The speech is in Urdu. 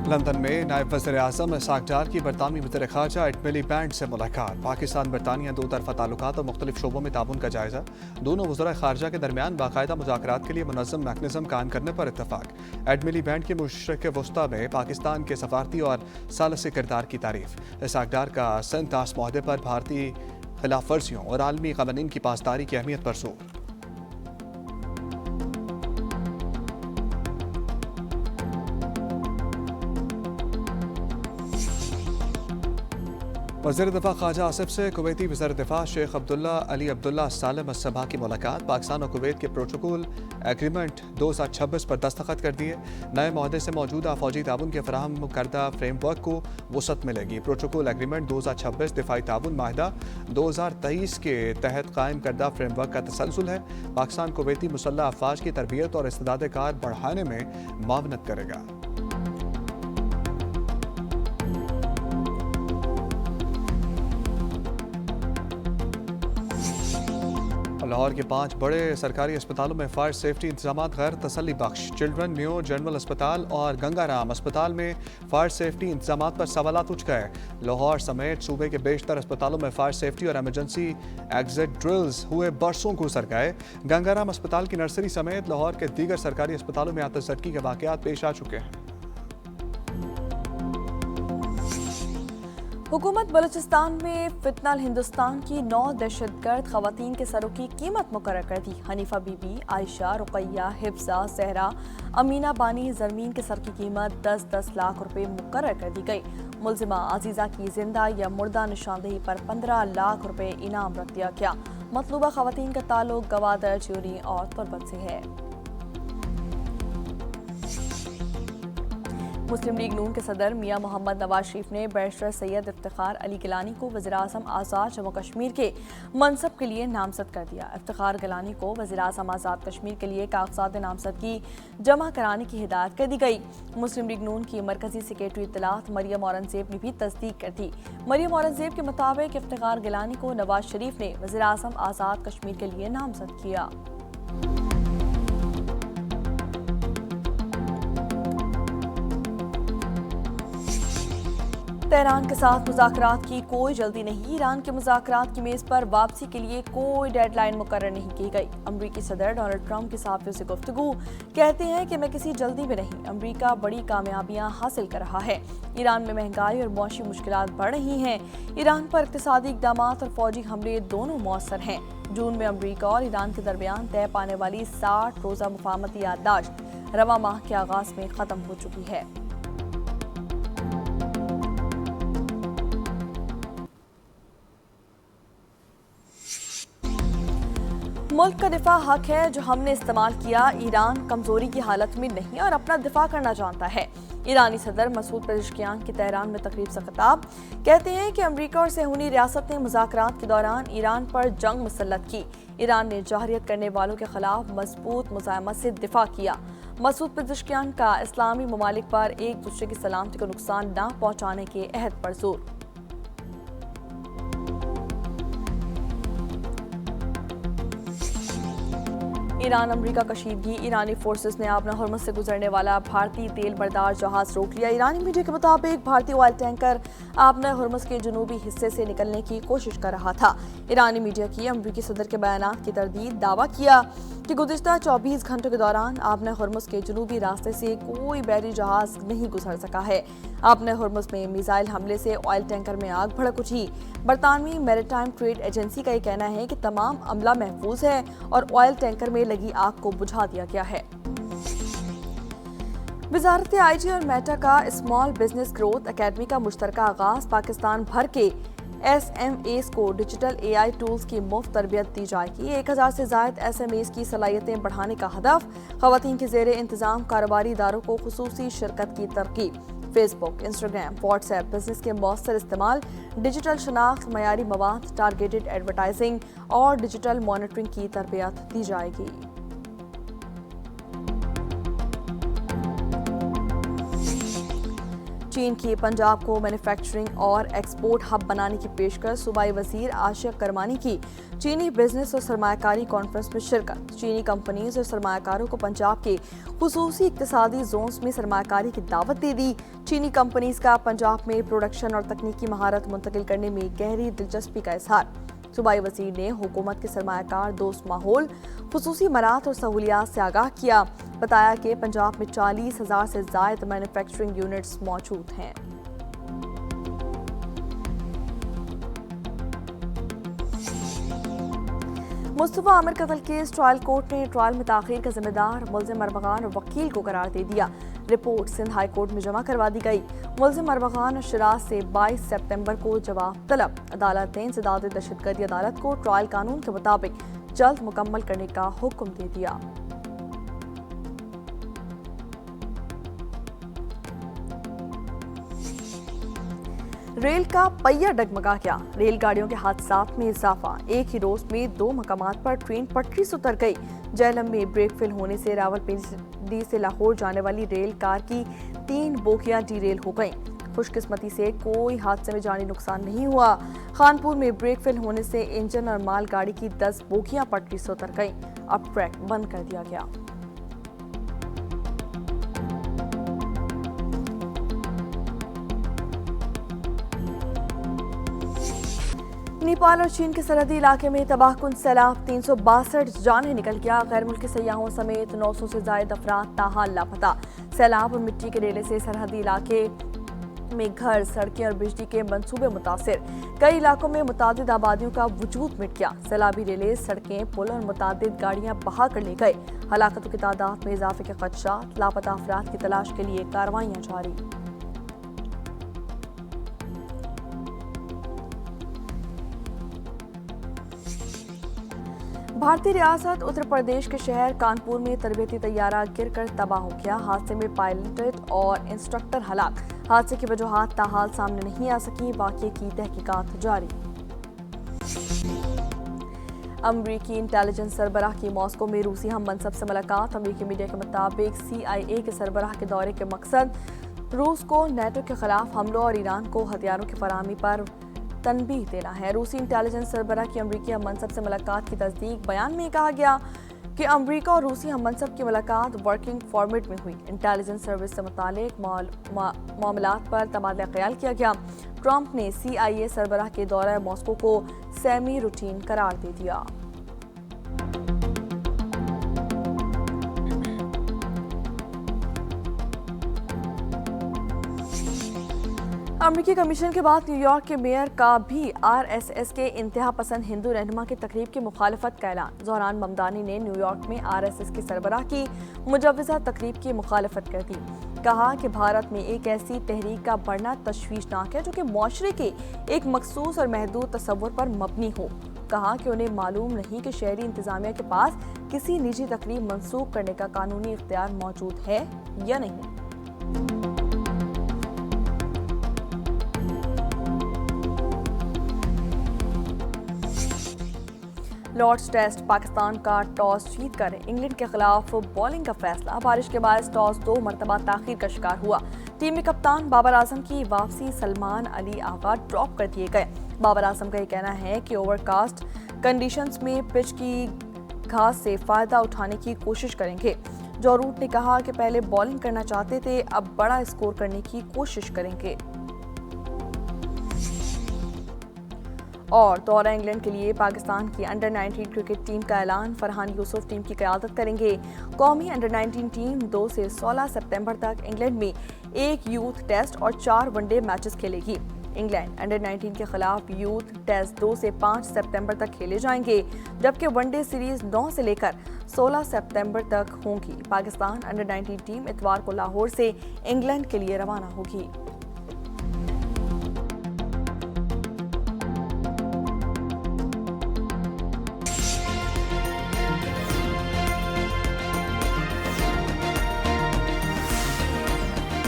لندن میں نائب وزیر اعظم اسحاق ڈار کی برطانوی وزیر خارجہ ایڈمیلی بینڈ سے ملاقات۔ پاکستان برطانیہ دو طرفہ تعلقات اور مختلف شعبوں میں تعاون کا جائزہ۔ دونوں وزراء خارجہ کے درمیان باقاعدہ مذاکرات کے لیے منظم میکانزم قائم کرنے پر اتفاق۔ ایڈمیلی بینڈ کے مشرق وسطیٰ میں پاکستان کے سفارتی اور ثالثی کردار کی تعریف۔ اسحاق ڈار کا سنتاس معاہدے پر بھارتی خلاف ورزیوں اور عالمی قوانین کی پاسداری کی اہمیت پر زور۔ وزیر دفاع خواجہ آصف سے کویتی وزیر دفاع شیخ عبداللہ علی عبداللہ السالم الصباح کی ملاقات۔ پاکستان اور کویت کے پروٹوکول ایگریمنٹ 2026 پر دستخط کر دیے۔ نئے معاہدے سے موجودہ فوجی تعاون کے فراہم کردہ فریم ورک کو وسعت ملے گی۔ پروٹوکول ایگریمنٹ 2026 دفاعی تعاون معاہدہ 2023 کے تحت قائم کردہ فریم ورک کا تسلسل ہے۔ پاکستان کویتی مسلح افواج کی تربیت اور استعداد کار بڑھانے میں معاونت کرے گا۔ لاہور کے 5 بڑے سرکاری اسپتالوں میں فائر سیفٹی انتظامات غیر تسلی بخش۔ چلڈرن میو جنرل اسپتال اور گنگا رام اسپتال میں فائر سیفٹی انتظامات پر سوالات اٹھ گئے۔ لاہور سمیت صوبے کے بیشتر اسپتالوں میں فائر سیفٹی اور ایمرجنسی ایگزٹ ڈرلز ہوئے برسوں گزر گئے۔ گنگا رام اسپتال کی نرسری سمیت لاہور کے دیگر سرکاری اسپتالوں میں آتش زدگی کے واقعات پیش آ چکے ہیں۔ حکومت بلوچستان میں فتنہ ہندوستان کی 9 دہشت گرد خواتین کے سروں کی قیمت مقرر کر دی۔ حنیفہ بی بی، عائشہ، رقیہ، حفصہ، زہرا، امینہ بانی، زرمین کے سر کی قیمت 10-10 لاکھ روپے مقرر کر دی گئی۔ ملزمہ عزیزہ کی زندہ یا مردہ نشاندہی پر 15 لاکھ روپے انعام رکھ دیا گیا۔ مطلوبہ خواتین کا تعلق گوادر، چیوری اور تربت سے ہے۔ مسلم لیگ نون کے صدر میاں محمد نواز شریف نے بیرسٹر سید افتخار علی گیلانی کو وزیراعظم آزاد جموں کشمیر کے منصب کے لیے نامزد کر دیا۔ افتخار گیلانی کو وزیراعظم آزاد کشمیر کے لیے کاغذات نامزدگی جمع کرانے کی ہدایت کر دی گئی۔ مسلم لیگ نون کی مرکزی سیکریٹری اطلاعات مریم اورنگزیب نے بھی تصدیق کر دی۔ مریم اورنگزیب کے مطابق افتخار گیلانی کو نواز شریف نے وزیراعظم آزاد کشمیر کے لیے نامزد کیا۔ تہران کے ساتھ مذاکرات کی کوئی جلدی نہیں۔ ایران کے مذاکرات کی میز پر واپسی کے لیے کوئی ڈیڈ لائن مقرر نہیں کی گئی۔ امریکی صدر ڈونلڈ ٹرمپ کے صحافیوں سے گفتگو کہتے ہیں کہ میں کسی جلدی میں نہیں، امریکہ بڑی کامیابیاں حاصل کر رہا ہے۔ ایران میں مہنگائی اور معاشی مشکلات بڑھ رہی ہیں۔ ایران پر اقتصادی اقدامات اور فوجی حملے دونوں مؤثر ہیں۔ جون میں امریکہ اور ایران کے درمیان طے پانے والی 60 روزہ مفاہمتی یادداشت رواں ماہ کے آغاز میں ختم ہو چکی ہے۔ ملک کا دفاع حق ہے جو ہم نے استعمال کیا۔ ایران کمزوری کی حالت میں نہیں اور اپنا دفاع کرنا جانتا ہے۔ ایرانی صدر مسعود پزشکیان کی تہران میں تقریب سے خطاب کہتے ہیں کہ امریکہ اور صہیونی ریاست نے مذاکرات کے دوران ایران پر جنگ مسلط کی۔ ایران نے جارحیت کرنے والوں کے خلاف مضبوط مزاحمت سے دفاع کیا۔ مسعود پزشکیان کا اسلامی ممالک پر ایک دوسرے کی سلامتی کو نقصان نہ پہنچانے کے عہد پر زور۔ ایران امریکہ کشیدگی۔ ایرانی فورسز نے آبنا ہرمز سے گزرنے والا بھارتی تیل بردار جہاز روک لیا۔ ایرانی میڈیا کے مطابق بھارتی آئل ٹینکر آبنا ہرمز کے جنوبی حصے سے نکلنے کی کوشش کر رہا تھا۔ ایرانی میڈیا کی امریکی صدر کے بیانات کی تردید، دعویٰ کیا کہ گزشتہ 24 گھنٹوں کے دوران آبنا ہرمز کے جنوبی راستے سے کوئی بحری جہاز نہیں گزر سکا ہے۔ آبنا ہرمز میں میزائل حملے سے آئل ٹینکر میں آگ بھڑک اٹھی۔ برطانوی میریٹائم ٹریڈ ایجنسی کا یہ کہنا ہے کہ تمام عملہ محفوظ ہے اور آئل ٹینکر میں لگی آگ کو بجھا دیا گیا ہے۔ وزارت آئی ٹی اور میٹا کا اسمال بزنس گروتھ اکیڈمی کا مشترکہ آغاز۔ پاکستان بھر کے ایس ایم ایز کو ڈیجیٹل اے آئی ٹولز کی مفت تربیت دی جائے گی۔ 1000 سے زائد ایس ایم ایز کی صلاحیتیں بڑھانے کا ہدف۔ خواتین کے زیر انتظام کاروباری اداروں کو خصوصی شرکت کی ترغیب۔ فیس بک، انسٹاگرام، واٹس ایپ بزنس کے مؤثر استعمال، ڈیجیٹل شناخت، معیاری مواد، ٹارگیٹڈ ایڈورٹائزنگ اور ڈیجیٹل مانیٹرنگ کی تربیت دی جائے گی۔ چین کی پنجاب کو مینوفیکچرنگ اور ایکسپورٹ ہب بنانے کی پیشکش، صوبائی وزیر عاشق کرمانی کی چینی بزنس اور سرمایہ کاری کانفرنس میں شرکت، چینی کمپنیز اور سرمایہ کاروں کو پنجاب کے خصوصی اقتصادی زونز میں سرمایہ کاری کی دعوت دے دی، چینی کمپنیز کا پنجاب میں پروڈکشن اور تکنیکی مہارت منتقل کرنے میں گہری دلچسپی کا اظہار، صوبائی وزیر نے حکومت کے سرمایہ کار دوست ماحول، خصوصی مراعات اور سہولیات سے آگاہ کیا، بتایا کہ پنجاب میں 40,000 سے زائد مینوفیکچرنگ یونٹس موجود ہیں۔ مصطفیٰ عامر قتل کیس ٹرائل کورٹ نے ٹرائل میں تاخیر کا ذمہ دار ملزم اربغان اور وکیل کو قرار دے دیا، رپورٹ سندھ ہائی کورٹ میں جمع کروا دی گئی، ملزم اربغان اور شراز سے 22 سپتمبر کو جواب طلب، عدالت نے انسداد دہشت گردی عدالت کو ٹرائل قانون کے مطابق جلد مکمل کرنے کا حکم دے دیا۔ ریل کا پہیہ ڈگمگا گیا، ریل گاڑیوں کے حادثات میں اضافہ، ایک ہی روز میں 2 مقامات پر ٹرین پٹری سے اتر گئی، جہلم میں بریک فیل ہونے سے راولپنڈی سے لاہور جانے والی ریل کار کی 3 بوگیاں ڈی ریل ہو گئیں، خوش قسمتی سے کوئی حادثے میں جانی نقصان نہیں ہوا، خانپور میں بریک فیل ہونے سے انجن اور مال گاڑی کی 10 بوگیاں پٹری سے اتر گئیں، اب ٹریک بند کر دیا گیا۔ نیپال اور چین کے سرحدی علاقے میں تباہ کن سیلاب، 362 جانیں نکل گیا، غیر ملکی سیاحوں سمیت 900 سے زائد افراد تاحال لاپتہ، سیلاب اور مٹی کے ڈھیلے سے سرحدی علاقے میں گھر، سڑکیں اور بجلی کے منصوبے متاثر، کئی علاقوں میں متعدد آبادیوں کا وجود مٹ گیا، سیلابی ریلیں، سڑکیں، پل اور متعدد گاڑیاں بہا کر لے گئے، ہلاکتوں کی تعداد میں اضافے کے خدشات، لاپتہ افراد کی تلاش کے لیے کارروائیاں جاری۔ بھارتی ریاست اتر پردیش کے شہر کانپور میں تربیتی طیارہ گر کر تباہ ہو گیا، حادثے میں پائلٹ اور انسٹرکٹر ہلاک، حادثے کی وجوہات تاحال سامنے نہیں آ سکی، واقعے کی تحقیقات جاری۔ امریکی انٹیلیجنس سربراہ کی ماسکو میں روسی ہم منصب سے ملاقات، امریکی میڈیا کے مطابق CIA کے سربراہ کے دورے کے مقصد روس کو نیٹو کے خلاف حملوں اور ایران کو ہتھیاروں کی فراہمی پر تنبیہ دینا ہے۔ روسی انٹیلیجنس سربراہ کی امریکی ہم منصب سے ملاقات کی تصدیق، بیان میں کہا گیا کہ امریکہ اور روسی ہم منصب کی ملاقات ورکنگ فارمیٹ میں ہوئی، انٹیلیجنس سروس سے متعلق معاملات پر تبادلہ خیال کیا گیا۔ ٹرمپ نے CIA سربراہ کے دورہ ماسکو کو سیمی روٹین قرار دے دیا۔ امریکی کمیشن کے بعد نیو یارک کے میئر کا بھی RSS کے انتہا پسند ہندو رہنما کی تقریب کی مخالفت کا اعلان، زہران ممدانی نے نیو یارک میں RSS کے سربراہ کی مجوزہ تقریب کی مخالفت کر دی، کہا کہ بھارت میں ایک ایسی تحریک کا بڑھنا تشویشناک ہے جو کہ معاشرے کے ایک مخصوص اور محدود تصور پر مبنی ہو، کہا کہ انہیں معلوم نہیں کہ شہری انتظامیہ کے پاس کسی نجی تقریب منسوخ کرنے کا قانونی اختیار موجود ہے یا نہیں۔ لارڈز ٹیسٹ، پاکستان کا ٹاس جیت کر انگلینڈ کے خلاف بالنگ کا فیصلہ، بارش کے باعث ٹاس 2 مرتبہ تاخیر کا شکار ہوا، ٹیم میں کپتان بابر اعظم کی واپسی، سلمان علی آغا ڈراپ کر دیے گئے، بابر اعظم کا یہ کہنا ہے کہ اوور کاسٹ کنڈیشنز میں پچ کی گھاس سے فائدہ اٹھانے کی کوشش کریں گے، جو روٹ نے کہا کہ پہلے بالنگ کرنا چاہتے تھے، اب بڑا اسکور کرنے کی کوشش کریں گے۔ اور دورہ انگلینڈ کے لیے پاکستان کی انڈر-19 کرکٹ ٹیم کا اعلان، فرحان یوسف ٹیم کی قیادت کریں گے، قومی انڈر-19 ٹیم 2 سے 16 سپتمبر تک انگلینڈ میں 1 یوتھ ٹیسٹ اور 4 ون ڈے میچز کھیلے گی، انگلینڈ انڈر-19 کے خلاف یوتھ ٹیسٹ 2 سے 5 سپتمبر تک کھیلے جائیں گے، جبکہ ون ڈے سیریز 9 سے لے کر 16 سپتمبر تک ہوں گی، پاکستان انڈر-19 ٹیم اتوار کو لاہور سے انگلینڈ کے لیے روانہ ہوگی۔